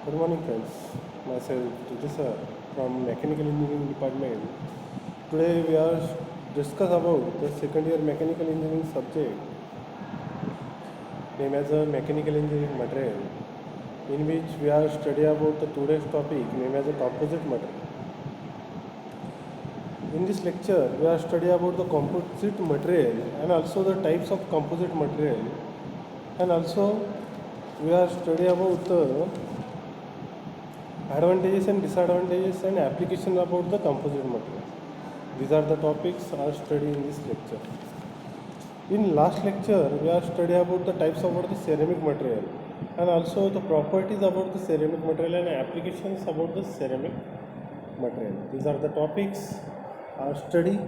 Good morning, friends. Myself, Tejas sir, from Mechanical Engineering Department. Today we are discuss about the second year mechanical engineering subject named as a mechanical engineering material, in which we are study about the today's topic named as a composite material. In this lecture, we are study about the composite material and also the types of composite material, and also we are study about the advantages and disadvantages and application about the composite material. These are the topics are studied in this lecture. In last lecture, we are study about the types of the ceramic material and also the properties about the ceramic material and applications about the ceramic material. These are the topics are studied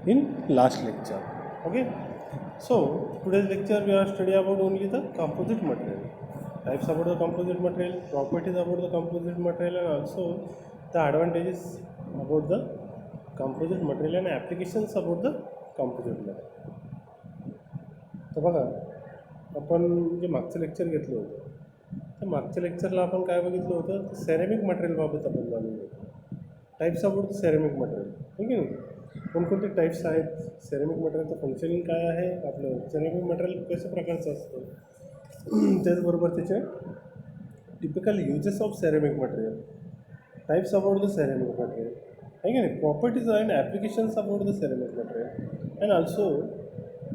in last lecture. Okay. So today's lecture we are study about only the composite material. Types about the composite material, properties about the composite material, and also the advantages about the composite material and applications about the composite material. तर बघा, आपण जे मागचं lecture घेतलं होतं तर मागच्या लेक्चरला आपण काय बघितलं होतं, सेरेमिक मटेरियलबाबत आपण जाणून घेतो. Types of the ceramic material, ठीक आहे ना. कोणकोणते टाईप्स आहेत, सेरेमिक मटेरियलचं फंक्शनिंग काय आहे, आपलं सेरेमिक मटेरियल कशा प्रकारचं असतं, त्याचबरोबर त्याचे typical uses of ceramic material, types about the ceramic material, आहे की नाही, properties and applications about the ceramic material and also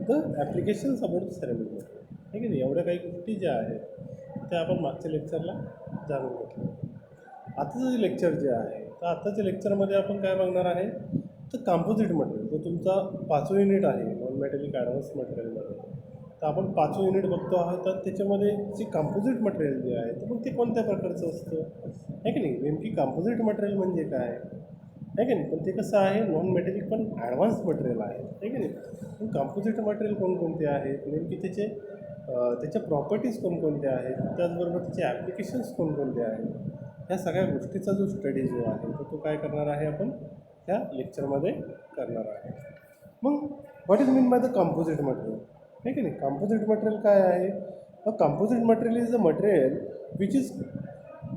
the applications about the ceramic material, आहे की नाही. एवढ्या काही गोष्टी ज्या आहेत त्या आपण मागच्या लेक्चरला जाणून घेतलं. आताचं जे लेक्चर जे आहे तर आताच्या लेक्चरमध्ये आपण काय बघणार आहे, तर कंपोजिट मटेरियल. जो तुमचा 5वं युनिट आहे नॉन मेटॅलिक ॲडव्हान्स मटेरियलमध्ये, तर आपण 5वं युनिट बघतो आहोत. तर त्याच्यामध्ये जे कंपोजिट मटेरियल जे आहे तर मग ते कोणत्या प्रकारचं असतं, आहे की नाही. नेमकी कंपोजिट मटेरियल म्हणजे काय आहे की नाही. पण ते कसं आहे, नॉन मेटॅलिक पण ॲडव्हान्स मटेरियल आहे, आहे की नाही. पण कंपोजिट मटेरियल कोणकोणते आहेत, नेमकी त्याच्या प्रॉपर्टीज कोणकोणत्या आहेत, त्याचबरोबर त्याचे ॲप्लिकेशन्स कोणकोणते आहेत, ह्या सगळ्या गोष्टीचा जो स्टडी जो आहे तर तो काय करणार आहे आपण ह्या लेक्चरमध्ये करणार आहे. मग what is mean by the composite material, आहे की नाही. कंपोजिट मटेरियल काय आहे, composite material is a material which is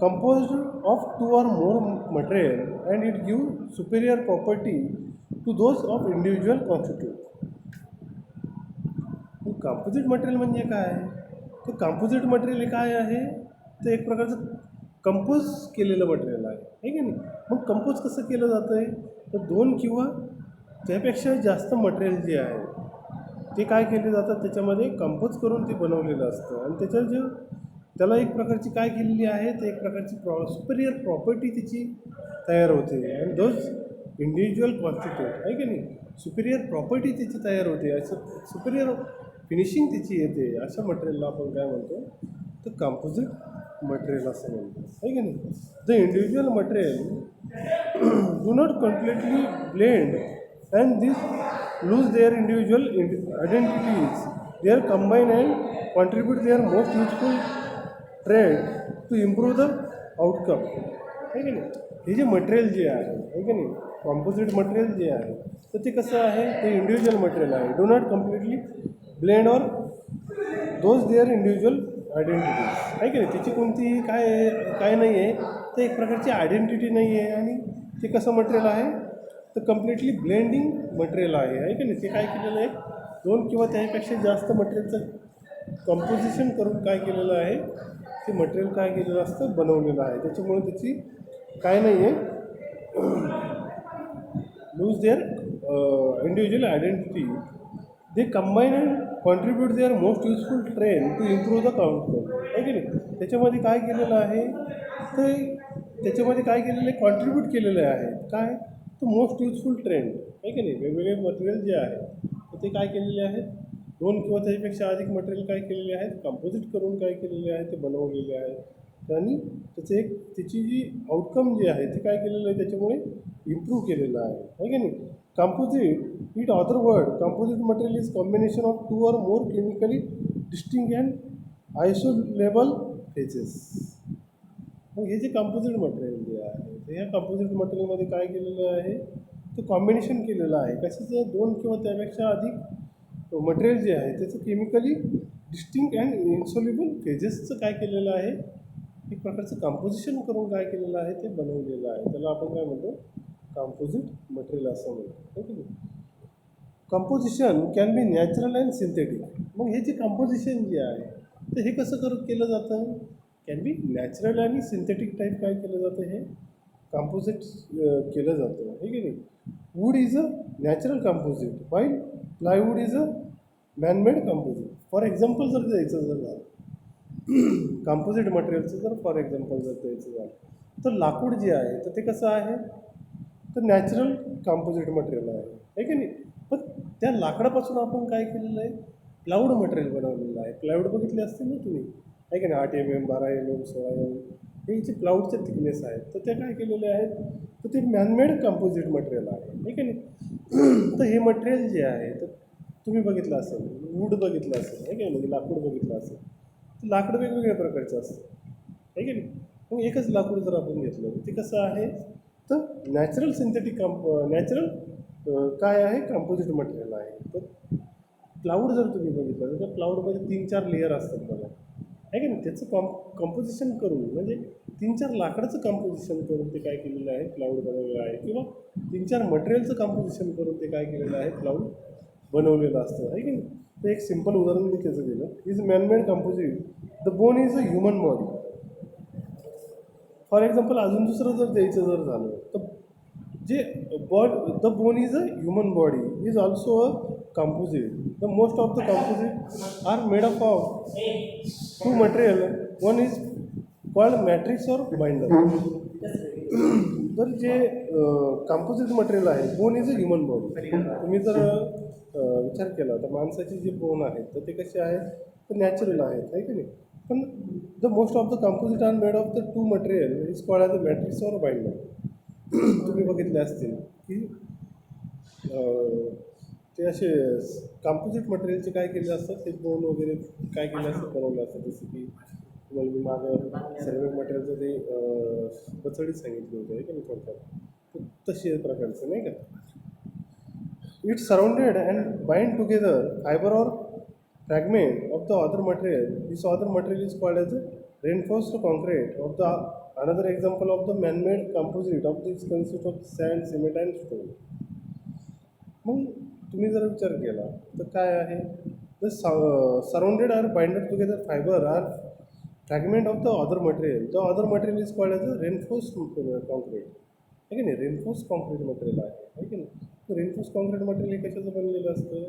composed of 2 or more material and it gives superior property to those of individual constitute. Composite material म्हणजे काय, तर composite material काय आहे, तर एक प्रकारचं कंपोज केलेलं मटेरियल आहे की नाही. मग कंपोज कसं केलं जातं आहे, तर 2 किंवा त्यापेक्षा जास्त मटेरियल जे आहे ते काय केले जातात, त्याच्यामध्ये कंपोज करून ते बनवलेलं असतं आणि त्याला एक प्रकारची काय केलेली आहे, तर एक प्रकारची सुपिरियर प्रॉपर्टी त्याची तयार होते आणि दोज इंडिव्हिज्युअल कॉन्स्टिट्यूट, आहे की नाही. सुपिरियर प्रॉपर्टी त्याची तयार होते, असं सुपिरियर फिनिशिंग त्याची येते, अशा मटेरियलला आपण काय म्हणतो, तर कंपोजिट मटेरियल असं म्हणतो, आहे की नाही. The individual material do not completely blend and this lose their individual identities, they are combine and contribute their most useful trade to improve the outcome, आहे की नाही. हे जे मटेरियल जे आहे की नाही, कॉम्पोजिट मटेरियल जे आहे तर ते कसं आहे, ते इंडिव्हिज्युअल मटेरियल आहे. Do not completely blend or those their individual identities, आहे की नाही. त्याची कोणतीही काय नाही आहे, तर एक प्रकारची आयडेंटिटी नाही आहे आणि ते कसं मटेरियल आहे, तर कम्प्लिटली ब्लेंडिंग मटेरियल आहे की नाही. ते काय केलेलं आहे, 2 किंवा त्यापेक्षा जास्त मटेरियलचं कंपोजिशन करून काय केलेलं आहे, ते मटेरियल काय केलेलं असतं, बनवलेलं आहे. त्याच्यामुळे त्याची काय नाही आहे, lose their individual identity, they combine and contribute their most useful trend to improve the outcome, आहे की नाही. त्याच्यामध्ये काय केलेलं आहे, तर त्याच्यामध्ये काय केलेलं आहे, कॉन्ट्रीब्यूट केलेलं आहे काय, तर मोस्ट युजफुल ट्रेंड, आहे की नाही. वेगवेगळे मटेरियल जे आहे तर ते काय केलेले आहेत, 2 किंवा त्यापेक्षा अधिक मटेरियल काय केलेले आहेत, कंपोजिट करून काय केलेले आहे, ते बनवलेले आहे आणि त्याची जी आउटकम जे आहे ते काय केलेलं आहे, त्याच्यामुळे इम्प्रूव्ह केलेलं आहे की नाही. Composite, it other word, composite material is combination of 2 or more chemically distinct and isolable phases. मग हे जे कंपोजिट मटेरियल जे आहे तर ह्या कंपोजिट मटेरियलमध्ये काय केलेलं आहे, तर कॉम्बिनेशन केलेलं आहे कशाचं, 2 किंवा त्यापेक्षा अधिक मटेरियल जे आहे त्याचं केमिकली डिस्टिंक्ट अँड इन्सॉल्युबल फेजेसचं काय केलेलं आहे, एक प्रकारचं कंपोजिशन करून काय केलेलं आहे ते बनवलेलं आहे. त्याला आपण काय म्हणतो, कंपोजिट मटेरियल असं म्हणतो, okay. Composition can be natural and synthetic. मग हे जे कंपोजिशन जे आहे तर हे कसं केलं जातं, कॅन बी नॅचरल आणि सिंथेटिक टाईप काय केलं जातं, हे कंपोजिट केलं जातं, हे की नाही. Wood is a natural composite while plywood is a manmade composite. For example जर द्यायचं झालं कंपोजिट मटेरियलचं, जर फॉर एक्झाम्पल जर द्यायचं झालं तर लाकूड जे आहे तर ते कसं आहे, तर नॅचरल कंपोजिट मटेरियल आहे की नाही. पण त्या लाकडापासून आपण काय केलेलं आहे, प्लाऊड मटेरियल बनवलेलं आहे. प्लाऊड बघितले असतील ना तुम्ही, आहे की नाही, 8 mm 12 mm 16 mm हे जे प्लाऊडचे थिकनेस आहेत तर ते काय केलेले आहेत, तर ते मॅनमेड कंपोजिट मटेरियल आहे की नाही. तर हे मटेरियल जे आहे तर तुम्ही बघितलं असेल, वूड बघितलं असेल, आहे की नाही, म्हणजे लाकूड बघितलं असेल तर लाकूड वेगवेगळ्या प्रकारचं असतं, आहे की नाही. मग एकच लाकूड जर आपण घेतलं ते कसं आहे, तर नॅचरल सिंथेटिक नॅचरल काय आहे, कंपोजिट मटेरियल आहे. तर प्लाऊड जर तुम्ही बघितलं तर त्या प्लाऊडमध्ये 3-4 लेअर असतात बघा, आहे की नाही. त्याचं कंपोजिशन करून म्हणजे 3-4 लाकडाचं कंपोजिशन करून ते काय केलेलं आहे, प्लाऊड बनवलेलं आहे. किंवा 3-4 मटेरियलचं कंपोजिशन करून ते काय केलेलं आहे, प्लाऊड बनवलेलं असतं, आहे की नाही. तर एक सिम्पल उदाहरण मी त्याचं दिलं, is manmade composite the bone is a human body. For example अजून दुसरं जर द्यायचं जर झालं तर जे the bone is a human body is also a composite. The most of the composite are made up of two material, one is called matrix और binder. तर जे कंपोजिट मटेरियल आहे, bone is a human body. तुम्ही जर विचार केला तर माणसाची जी बोन आहेत तर ते कसे आहेत, तर नॅचरल आहेत, आहे की नाही. पण the most of the composite are made of the two material is called as a matrix और बाइंडर. तुम्ही बघितले असतील की ते असे कंपोजिट मटेरियलचे काय केले असतात, ते बोन वगैरे काय केले असतात, बनवले असतात. जसं की तुम्हाला मी मागं सिरेमिक मटेरियलचं ते बचडी सांगितली होती, आहे की नाही, थोडक्यात तशी प्रकारचं नाही का. It's surrounded and bind together fiber or fragment of the other material. This other material is called as a reinforced concrete. Of the another example of the man-made composite of this consists of sand, cement and stone. मग तुम्ही जर विचार केला तर काय आहे, the surrounded are binded together fibre or fragment of the other material. The other material is called as a reinforce concrete, आहे की नाही. रेनफोर्स कॉन्क्रीट मटेरियल आहे की नाही. तर रेनफोर्स कॉन्क्रीट मटेरियल हे कशाचं बनलेलं असतं,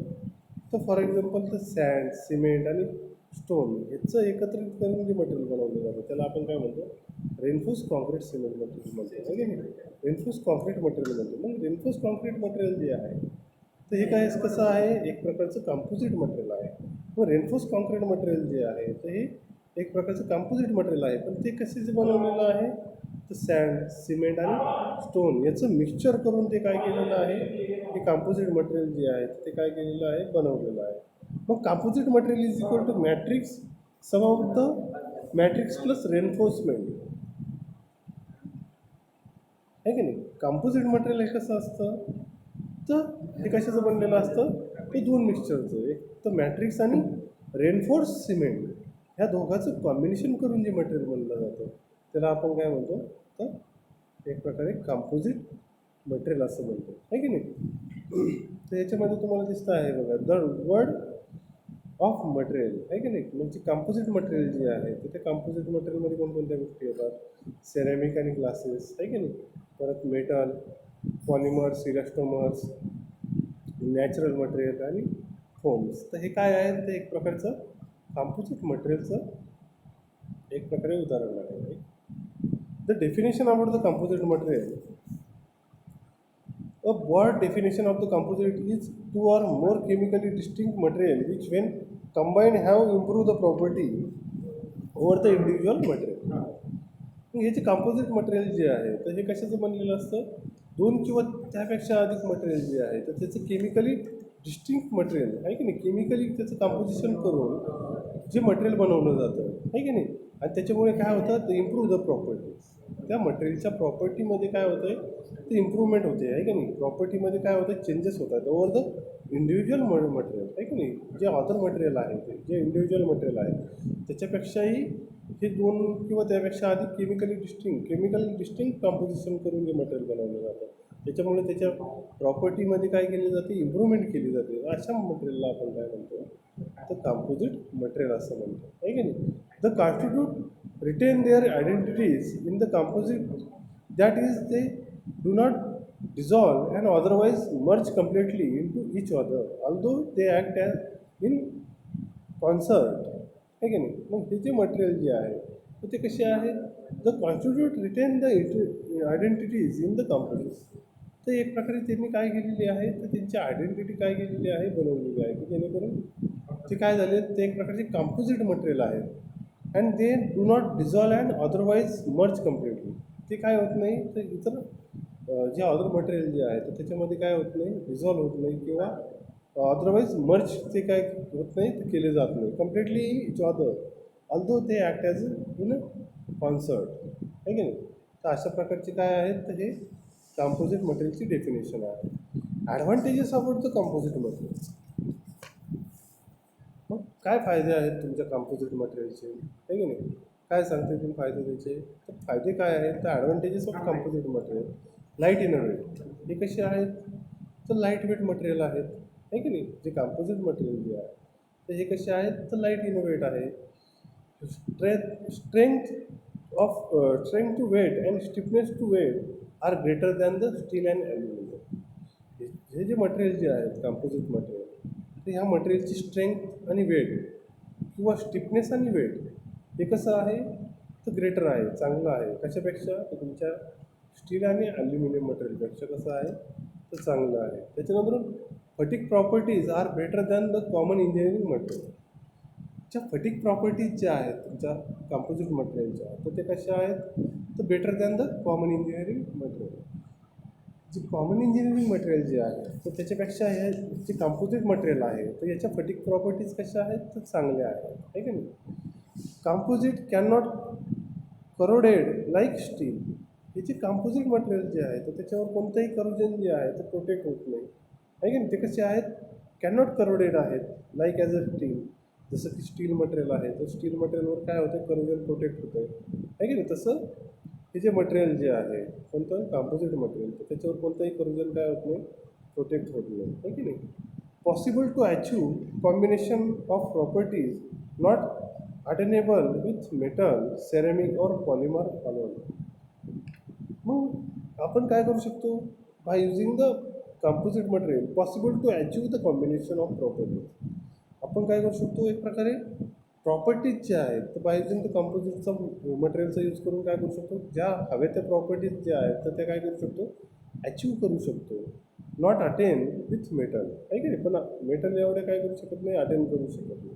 तर फॉर एक्झाम्पल तर सँड, सिमेंट आणि स्टोन ह्याचं एकत्रित करून जे मटेरियल बनवलं जातं त्याला आपण काय म्हणतो, रेनफोर्स कॉन्क्रीट सिमेंट मटेरियल म्हणतो, आहे की नाही. रेनफोर्स कॉन्क्रीट मटेरियल म्हणतो. मग रेनफोर्स कॉन्क्रीट मटेरियल जे आहे तर हे काय कसं आहे, एक प्रकारचं कंपोजिट मटेरियल आहे. मग रेनफोर्स कॉन्क्रीट मटेरियल जे आहे तर हे एक प्रकारचं कंपोजिट मटेरियल आहे. पण ते कशाचं बनवलेलं आहे, तर सँड, सिमेंट आणि स्टोन याचं मिक्सचर करून ते काय केलेलं आहे, हे कंपोजिट मटेरियल जे आहे ते काय केलेलं आहे, बनवलेलं आहे. मग composite material is equal to matrix sum of the matrix plus reinforcement, आहे की नाही. कंपोजिट मटेरियल हे कसं असतं, तर हे कशाचं बनलेलं असतं, ते दोन मिक्सचरचं, एक तर मॅट्रिक्स आणि रेनफोर्स सिमेंट ह्या दोघांचं कॉम्बिनेशन करून जे मटेरियल बनलं जातं त्याला आपण काय म्हणतो, तर एक प्रकारे कंपोजिट मटेरियल असं म्हणतो, आहे की नाही. तर याच्यामध्ये तुम्हाला दिसतं आहे बघा, द वर्ड ऑफ मटेरियल, आहे की नाही. म्हणजे कंपोजिट मटेरियल जे आहे तर त्या कंपोजिट मटेरियलमध्ये कोणकोणत्या गोष्टी येतात, सेरॅमिक आणि ग्लासेस, आहे की नाही. परत metal, polymers, elastomers, natural material आणि फोम्स. तर हे काय आहे, ते एक प्रकारचं कंपोजिट मटेरियलचं एक प्रकारे उदाहरण आहे. The definition about the composite material. A broad definition of the composite is two or more chemically distinct material which when combined have improved the property over the individual material. हे जे composite material जे आहे तर हे कशाचं बनलेलं असतं, दोन किंवा त्यापेक्षा अधिक मटेरियल जे आहे तर त्याचं केमिकली डिस्टिंक्ट मटेरियल, आहे की नाही. केमिकली त्याचं कंपोजिशन करून जे मटेरियल बनवलं जातं, आहे की नाही. आणि त्याच्यामुळे काय होतं, ते इम्प्रूव्ह द प्रॉपर्टी. त्या मटेरियलच्या प्रॉपर्टीमध्ये काय होतं आहे, ते इम्प्रूव्हमेंट होते, आहे की नाही. प्रॉपर्टीमध्ये काय होतं, चेंजेस होतात ओव्हर द इंडिव्हिज्युअल मटेरियल, आहे की नाही. जे अदर मटेरियल आहे ते जे इंडिव्हिज्युअल मटेरियल आहे त्याच्यापेक्षाही हे दोन किंवा त्यापेक्षा अधिक केमिकल डिस्टिंक्ट कॉम्पोजिशन करून जे मटेरियल बनवलं जातं, त्याच्यामुळे त्याच्या प्रॉपर्टीमध्ये काय केली जाते, इम्प्रूव्हमेंट केली जाते. अशा मटेरियलला आपण काय म्हणतो, तर कंपोजिट मटेरियल असं म्हणतो, आहे की नाही. The constitute retain their identities in the composite, that is they do not dissolve and otherwise merge completely into each other, although they act as in concert, आहे की नाही. मग हे जे मटेरियल जे आहे तर ते कसे आहे, the constitute retain the identities in the composite. तर एक प्रकारे त्यांनी काय केलेली आहे, तर त्यांची आयडेंटिटी काय केलेली आहे, बनवलेली आहे, की जेणेकरून ते काय झाले, ते एक प्रकारचे कंपोजिट मटेरियल आहे. And they do not dissolve and otherwise merge completely. ते काय होत नाही, तर इतर जे अदर मटेरियल जे आहे तर त्याच्यामध्ये काय होत नाही, डिझॉल्व होत नाही किंवा अदरवाईज मर्ज ते काय होत नाही, ते केले जात नाही कम्प्लिटली इच अदर, ऑल्दो ते ॲक्ट ॲज इन कॉन्सर्ट, आहे की नाही. तर अशा प्रकारचे काय आहेत, तर हे कंपोजिट मटेरियलची डेफिनेशन आहे. Advantages about the composite material. मग काय फायदे आहेत तुमच्या कंपोजिट मटेरियलचे, आहे की नाही. काय सांगते तुम्ही फायदे त्याचे, तर फायदे काय आहेत, तर advantages of composite material. Light in weight, हे कसे आहेत, तर लाईट वेट मटेरियल आहेत, आहे की नाही. जे कंपोजिट मटेरियल जे आहे तर हे कसे आहेत, तर लाईट इन वेट आहे. Strength to weight and stiffness to weight are greater than the steel and aluminium. हे जे मटेरियल जे आहेत कंपोजिट मटेरियल, तर ह्या मटेरियलची स्ट्रेंथ आणि वेट किंवा स्टिफनेस आणि वेट हे कसं आहे, तर ग्रेटर आहे, चांगलं आहे. कशापेक्षा, तर तुमच्या स्टील आणि ॲल्युमिनियम मटेरियलपेक्षा कसं आहे, तर चांगलं आहे. त्याच्यानंतर fatigue properties are better than the common engineering material. ज्या फटिक प्रॉपर्टीज ज्या आहेत तुमच्या कंपोजिट मटेरियलच्या, तर ते कशा आहेत, तर better than the common engineering material. जे कॉमन इंजिनिअरिंग मटेरियल जे आहे तर त्याच्यापेक्षा हे जे कंपोजिट मटेरियल आहे तर याच्या फटिक प्रॉपर्टीज कशा आहेत, तर चांगल्या आहेत, आहे की नाही. Composite can not corroded like steel. हे जे कंपोजिट मटेरियल जे आहे तर त्याच्यावर कोणतंही करोजन जे आहे तर प्रोटेक्ट होत नाही, आहे की नाही. ते कसे आहेत, कॅन नॉट करोडेड आहेत लाईक ॲज अ स्टील. जसं की स्टील मटेरियल आहे तर स्टील मटेरियलवर काय होतं, करोजन प्रोटेक्ट होतं, आहे की नाही. तसं हे जे मटेरियल जे आहे कोणतं कंपोजिट मटेरियल, तर त्याच्यावर कोणतंही करोजन काय होत नाही, प्रोटेक्ट होत नाही, आहे की नाही. Possible to achieve combination of properties not attainable with metal, ceramic और पॉलिमर अलोन. मग आपण काय करू शकतो, by using the composite material possible to achieve the combination of properties. आपण काय करू शकतो, एक प्रकारे प्रॉपर्टीज ज्या आहेत तर बाय युझिंग द कंपोजिटचा मटेरियलचा यूज करून काय करू शकतो, ज्या हवे त्या प्रॉपर्टीज ज्या आहेत तर त्या काय करू शकतो, अचीव करू शकतो. नॉट अटेन विथ मेटल, आहे की नाही. पण मेटल एवढे काय करू शकत नाही, अटेन करू शकत नाही.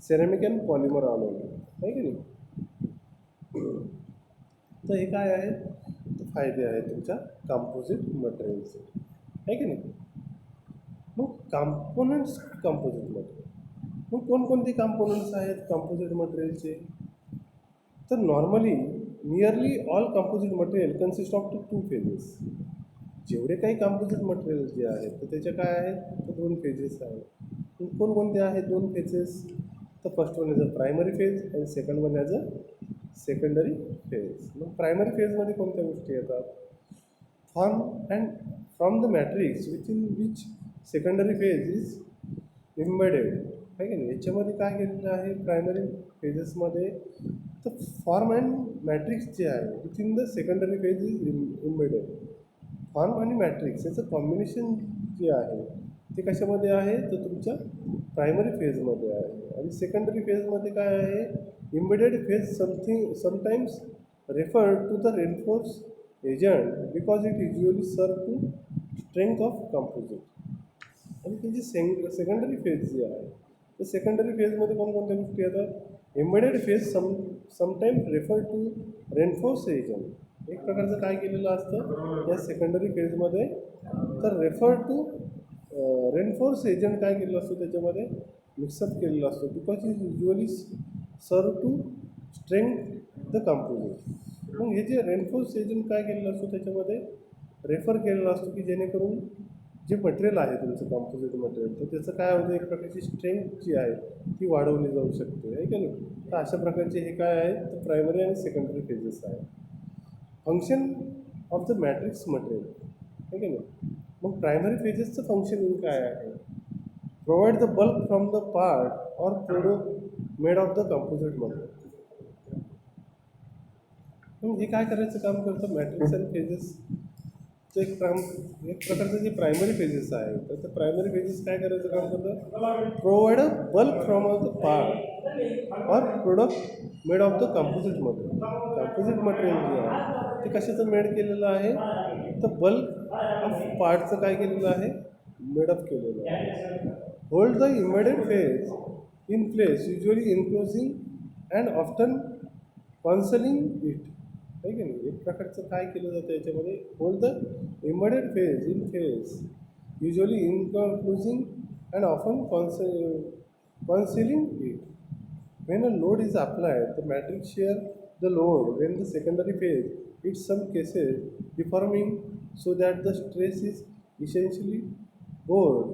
सेरेमिक अँड पॉलिमर आणून, आहे की नाही. तर हे काय आहे, तर फायदे आहेत तुमच्या कंपोजिट मटेरियलचे, आहे की नाही. मग कॉम्पोनंट्स कंपोजिट मटेरियल, मग कोणकोणते कॉम्पोनंट्स आहेत कंपोजिट मटेरियलचे, तर normally nearly all composite material consist of two phases. जेवढे काही कंपोजिट मटेरियल जे आहेत तर त्याच्या काय आहेत, तर दोन फेजेस आहेत. कोणकोणते आहेत दोन फेजेस, तर first one is a primary phase आणि second one as a secondary phase. मग प्रायमरी फेजमध्ये कोणत्या गोष्टी येतात, form and from the matrix which in which secondary phase is embedded, आहे की नाही. याच्यामध्ये काय केलेलं आहे प्रायमरी फेजेसमध्ये, तर फॉर्म अँड मॅट्रिक्स जे आहे which in the secondary phase is embedded. Form आणि मॅट्रिक्स याचं कॉम्बिनेशन जे आहे ते कशामध्ये आहे, तर तुमच्या प्रायमरी फेजमध्ये आहे. आणि सेकंडरी फेजमध्ये काय आहे, embedded phase sometimes refer to the reinforce agent because it usually serve to strength of composite. आणि त्याची सेकंडरी फेज जी आहे तर सेकंडरी फेजमध्ये कोणकोणत्या गोष्टी येतात, embedded phase sometimes refer to reinforce agent. एक प्रकारचं काय केलेलं असतं या सेकंडरी फेजमध्ये, तर रेफर टू रेनफोर्स एजंट काय केलेलं असतो त्याच्यामध्ये मिक्सअप केलेला असतो, because it usually serve to strength the composite. मग हे जे रेनफोर्स एजंट काय केलेलं असतो त्याच्यामध्ये रेफर केलेला असतो की जेणेकरून जे मटेरियल आहे तुमचं कॉम्पोजिट मटेरियल, तर त्याचं काय होतं, एक प्रकारची स्ट्रेंथ जी आहे ती वाढवली जाऊ शकते, आहे की नाही. तर अशा प्रकारचे हे काय आहे, तर प्रायमरी आणि सेकंडरी फेजेस आहे. Function of the matrix material, आहे की नाही. मग प्रायमरी फेजेसचं फंक्शनिंग काय आहे, provide the bulk from the part or product made of the composite material. मग हे काय करायचं काम करतं, मॅट्रिक्स आणि फेजेसचं एक प्रकारचं जे प्रायमरी फेजेस आहे, तर ते प्रायमरी फेजेस काय करायचं काम करतं, provide a bulk from the part or product made of the composite material. Composite material जे आहे ते कशाचं मेड केलेलं आहे, तर बल्क ऑफ पार्टचं काय केलेलं आहे, मेडअप केलेलं आहे. Hold the immediate phase in place, usually enclosing and often concealing it, आहे की नाही. एक प्रकारचं काय केलं जातं याच्यामध्ये, hold the immediate phase in phase, usually including and often concealing it. When a load is applied, the matrix share the load when the secondary phase, in some cases, deforming so that the stress is essentially borne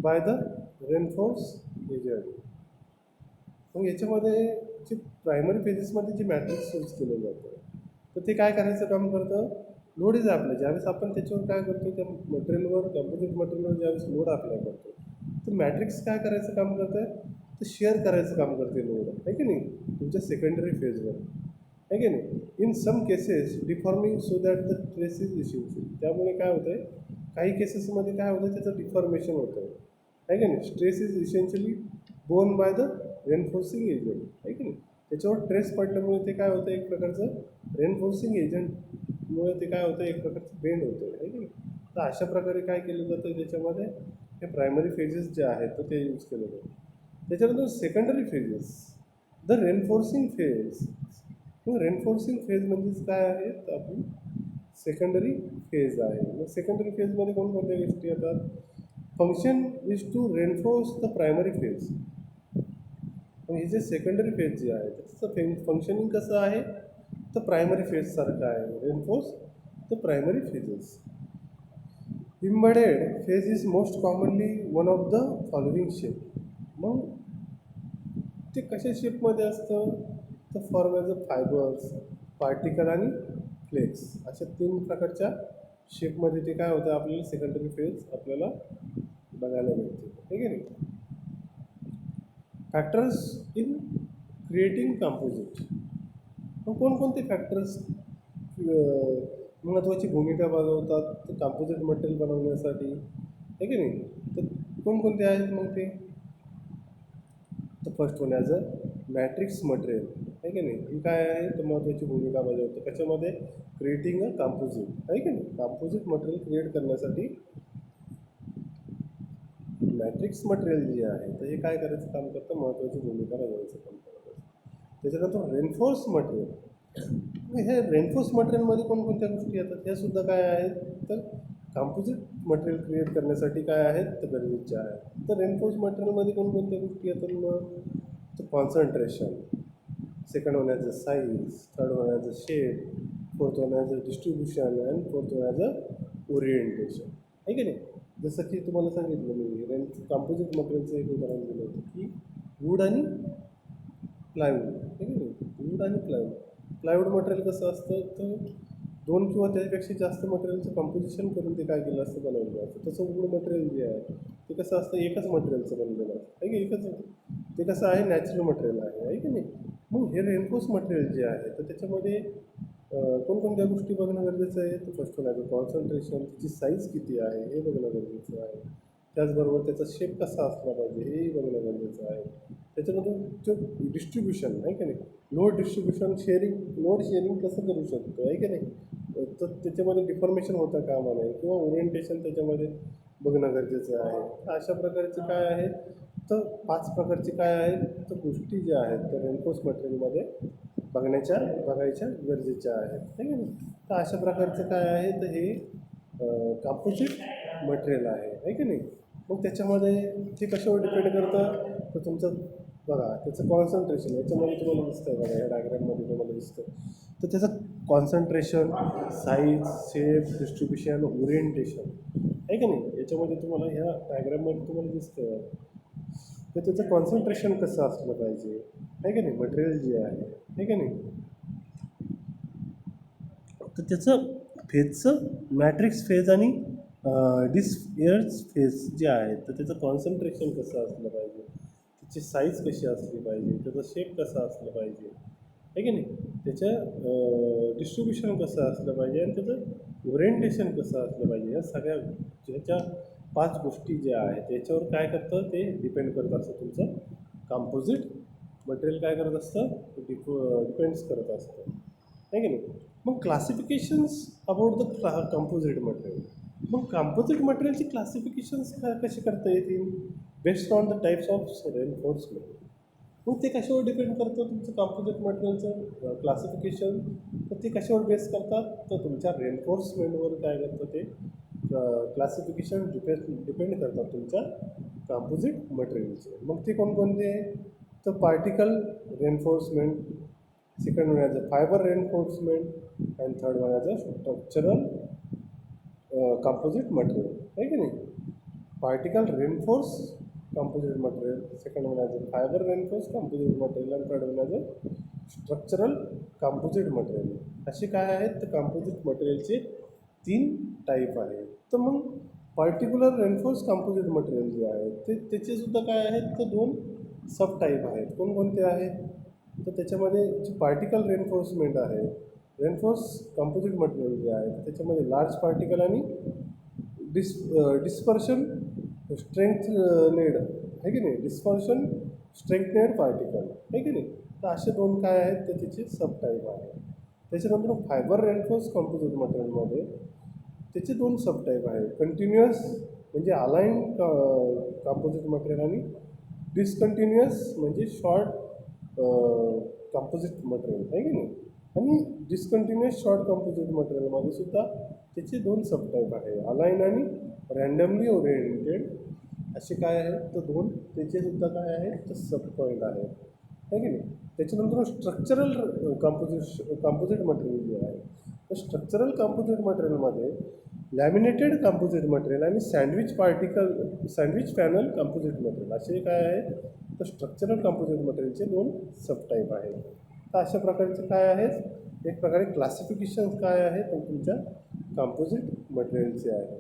by the reinforced agent. मग याच्यामध्ये जे primary फेजेसमध्ये जे matrix use केलं जातं, तर ते काय करायचं काम करतं, लोड इज अप्लाय. ज्यावेळेस आपण त्याच्यावर काय करतो, त्या मटेरियलवर, कंपोजिट मटेरियलवर ज्यावेळेस लोड अप्लाय करतो, तर मॅट्रिक्स काय करायचं काम करतं, तर शेअर करायचं काम करते लोड, आहे की नाही, तुमच्या सेकंडरी फेजवर, आहे की नाही. In some cases deforming so that the trace is essential. त्यामुळे काय होतं आहे, काही केसेसमध्ये काय होतं, त्याचं डिफॉर्मेशन होतं, आहे की नाही. Stress is essentially borne by the reinforcing agent, आहे की नाही. त्याच्यावर ट्रेस पडल्यामुळे ते काय होतं, एक प्रकारचं रेनफोर्सिंग एजंटमुळे ते काय होतं, एक प्रकारचं बेंड होतं, आहे की नाही. तर अशा प्रकारे काय केलं जातं त्याच्यामध्ये, हे प्रायमरी फेजेस जे आहेत तर ते यूज केलं जातं. त्याच्यानंतर secondary phases, the reinforcing phase. मग रेनफोर्सिंग फेज म्हणजेच काय आहे, तर आपली सेकंडरी फेज आहे. मग सेकंडरी फेजमध्ये कोणकोणत्या गोष्टी येतात, function is to reinforce the primary phase. मग हे जे सेकंडरी फेज जे आहे त्याचं फंक्शनिंग कसं आहे, तर प्रायमरी फेजसारखं आहे, reinforce the primary phases. Embedded phase is most commonly one of the following shape. मग ते कशा शेपमध्ये असतं, तर form as a fibres, particle आणि फ्लेक्स, अशा 3 प्रकारच्या शेपमध्ये ते काय होतं, आपल्याला सेकंडरी फेज आपल्याला बघायला मिळते, ठीक आहे. Factors in creating composite. मग कोणकोणते फॅक्टर्स महत्त्वाची भूमिका बजावतात तर कंपोजिट मटेरियल बनवण्यासाठी, आहे की नाही. तर कोणकोणते आहेत मग ते, तर first one as a matrix material, आहे की नाही. ही काय आहे, तर महत्त्वाची भूमिका बजावते कशामध्ये, क्रिएटिंग अ कंपोजिट, आहे की नाही. कंपोजिट मटेरियल क्रिएट करण्यासाठी मॅट्रिक्स मटेरियल जे आहे तर हे काय करायचं काम करतं, महत्त्वाची भूमिका बजावायचं काम करतं. त्याच्यानंतर रेनफोर्स मटेरियल. हे रेनफोर्स मटेरियलमध्ये कोणकोणत्या गोष्टी येतात, ह्या सुद्धा काय आहेत, तर कंपोजिट मटेरियल क्रिएट करण्यासाठी काय आहेत, तर गरजेच्या आहेत. तर रेनफोर्स मटेरियलमध्ये कोणकोणत्या गोष्टी येतात मग, तर concentration, second one as a size, third one as a shape, fourth one as a distribution and fourth one as a orientation, आहे की नाही. जसं की तुम्हाला सांगितलं मी कंपोजिट मटेरियलचं एक उदाहरण दिलं होतं की वूड आणि प्लायवूड, आहे की नाही. वूड आणि प्लायवूड मटेरियल कसं असतं, तर 2 किंवा त्याच्यापेक्षा जास्त मटेरियलचं कंपोजिशन करून ते काय केलं असतं, बनवलं असतं. तसं वूड मटेरियल जे आहे ते कसं असतं, एकच मटेरियलचं बनलेलं असतं, आहे की एकच. ते कसं आहे, नॅचरल मटेरियल आहे की नाही. मग हे रेनफोर्स मटेरियल जे आहे तर त्याच्यामध्ये कोणकोणत्या गोष्टी बघणं गरजेचं आहे, तर फर्स्ट वन आहे कॉन्सन्ट्रेशन, त्याची साईज किती आहे हे बघणं गरजेचं आहे. त्याचबरोबर त्याचा शेप कसा असला पाहिजे हेही बघणं गरजेचं आहे. त्याच्यानंतर जो डिस्ट्रीब्युशन, आहे की नाही, लोड डिस्ट्रीब्युशन, लोड शेअरिंग कसं करू शकतो, आहे की नाही. तर त्याच्यामध्ये डिफॉर्मेशन होतं कामा नये किंवा ओरिएंटेशन त्याच्यामध्ये बघणं गरजेचं आहे. तर अशा प्रकारचे काय आहे, तर 5 प्रकारचे काय आहेत, तर गोष्टी ज्या आहेत त्या रेनफोर्स मटेरियलमध्ये बघायच्या गरजेच्या आहेत, आहे की नाही. तर अशा प्रकारचं काय आहे, तर हे कंपोजिट मटेरियल आहे की नाही. मग त्याच्यामध्ये ते कशावर डिपेंड करतं, तर तुमचं बघा त्याचं कॉन्सन्ट्रेशन याच्यामध्ये तुम्हाला दिसतं, बघा या डायग्राममध्ये तुम्हाला दिसतं. तर त्याचं concentration, size, shape, distribution, orientation, आहे की नाही. याच्यामध्ये तुम्हाला ह्या डायग्राममध्ये तुम्हाला दिसतं तर त्याचं कॉन्सन्ट्रेशन कसं असलं पाहिजे, आहे की नाही, मटेरियल जे आहे की नाही. तर त्याचं फेजचं मॅट्रिक्स फेज आणि डिस्एअर्स फेज जे आहे तर त्याचं कॉन्सन्ट्रेशन कसं असलं पाहिजे, त्याची साईज कशी असली पाहिजे, त्याचा शेप कसा असला पाहिजे, आहे की नाही, त्याचं डिस्ट्रीब्युशन कसं असलं पाहिजे आणि त्याचं ओरिएंटेशन कसं असलं पाहिजे, या सगळ्या ज्याच्या 5 गोष्टी ज्या आहेत त्याच्यावर काय करतं ते डिपेंड करत असतं तुमचं कंपोजिट मटेरियल काय करत असतं डिपेंड्स करत असतं, आहे की नाही. मग क्लासिफिकेशन्स अबाउट द कंपोजिट मटेरियल. मग कंपोजिट मटेरियलची क्लासिफिकेशन्स कशी करता येतील based on the types of reinforcement. मग ते कशावर डिपेंड करतं तुमचं कंपोजिट मटेरियलचं क्लासिफिकेशन. तर ते कशावर बेस करतात तर तुमच्या रेनफोर्समेंटवर काय करतं ते क्लासिफिकेशन डिपेंड करतात तुमच्या कंपोजिट मटेरियलचे. मग ते कोणकोणते आहे तर particle reinforcement, second one as a fiber reinforcement, and third one as a structural composite material, है कि नहीं. Particle reinforce composite material, second one as a fiber reinforce composite material, and third one as a structural composite material. असे काय आहेत तर composite मटेरियलचे 3 type आहेत. तर मग पर्टिक्युलर रेनफोर्स कंपोजिट मटेरियल जे आहे ते त्याचे सुद्धा काय आहेत तर 2 सब टाईप आहेत. कोणकोणते आहेत तर त्याच्यामध्ये जी पार्टिकल रेनफोर्समेंट आहे, रेनफोर्स कंपोजिट मटेरियल जे आहे त्याच्यामध्ये लार्ज पार्टिकल आणि डिस्पर्शन स्ट्रेंथनेड, आहे की नाही, डिस्पर्शन स्ट्रेंथनेड पार्टिकल, आहे की नाही. तर असे 2 काय आहेत तर त्याचे सब टाईप आहेत. त्याच्यानंतर फायबर रेनफोर्स कंपोजिट मटेरियलमध्ये त्याचे 2 सब टाईप आहेत. कंटिन्युअस म्हणजे अलाइन कंपोजिट मटेरियल आणि डिस्कंटिन्युअस म्हणजे शॉर्ट कंपोजिट मटेरियल, आहे की नाही. आणि डिस्कंटिन्युअस शॉर्ट कंपोजिट मटेरियलमध्ये सुद्धा त्याचे 2 सब टाईप आहे, अलाइन आणि रँडमली ओरिएंटेड असे काय आहेत तर 2 त्याचे सुद्धा काय आहेत तर सब पॉईंट आहेत, आहे की नाही. त्याच्यानंतर स्ट्रक्चरल कंपोजिट मटेरियल जे आहे तर स्ट्रक्चरल कंपोजिट मटेरियलमध्ये लॅमिनेटेड कंपोजिट मटेरियल आणि सँडविच पॅनल कंपोजिट मटेरियल असे काय आहेत तर स्ट्रक्चरल कंपोजिट मटेरियलचे 2 सब टाईप आहेत. तर अशा प्रकारचे काय आहेत एक प्रकारे क्लासिफिकेशन काय आहे तर तुमच्या कंपोजिट मटेरियलचे आहे,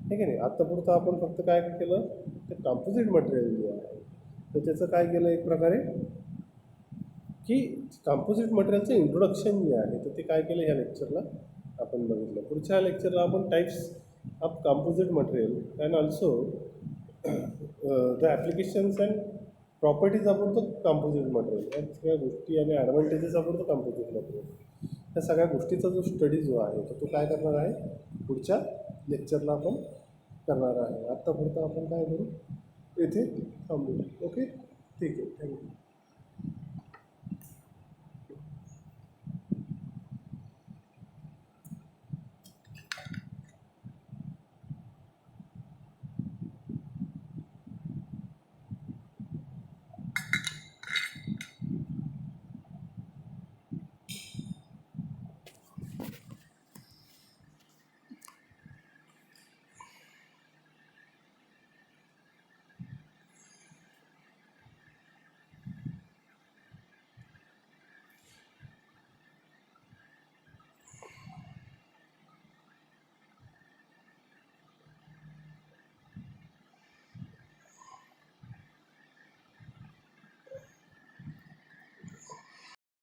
ठीक आहे. आत्तापुरतं आपण फक्त काय केलं तर कंपोजिट मटेरियल जे आहे तर त्याचं काय केलं एक प्रकारे की कंपोजिट मटेरियलचं इंट्रोडक्शन जे आहे तर ते काय केलं ह्या लेक्चरला आपण बघितलं. पुढच्या लेक्चरला आपण types of composite material and also the applications and properties about the composite material या सगळ्या गोष्टी आणि advantages about the composite material या सगळ्या गोष्टीचा जो स्टडी जो आहे तर तो काय करणार आहे पुढच्या लेक्चरला आपण करणार आहे. आत्तापुरतं आपण काय करू इथे थांबू. ओके, ठीक आहे, थँक्यू.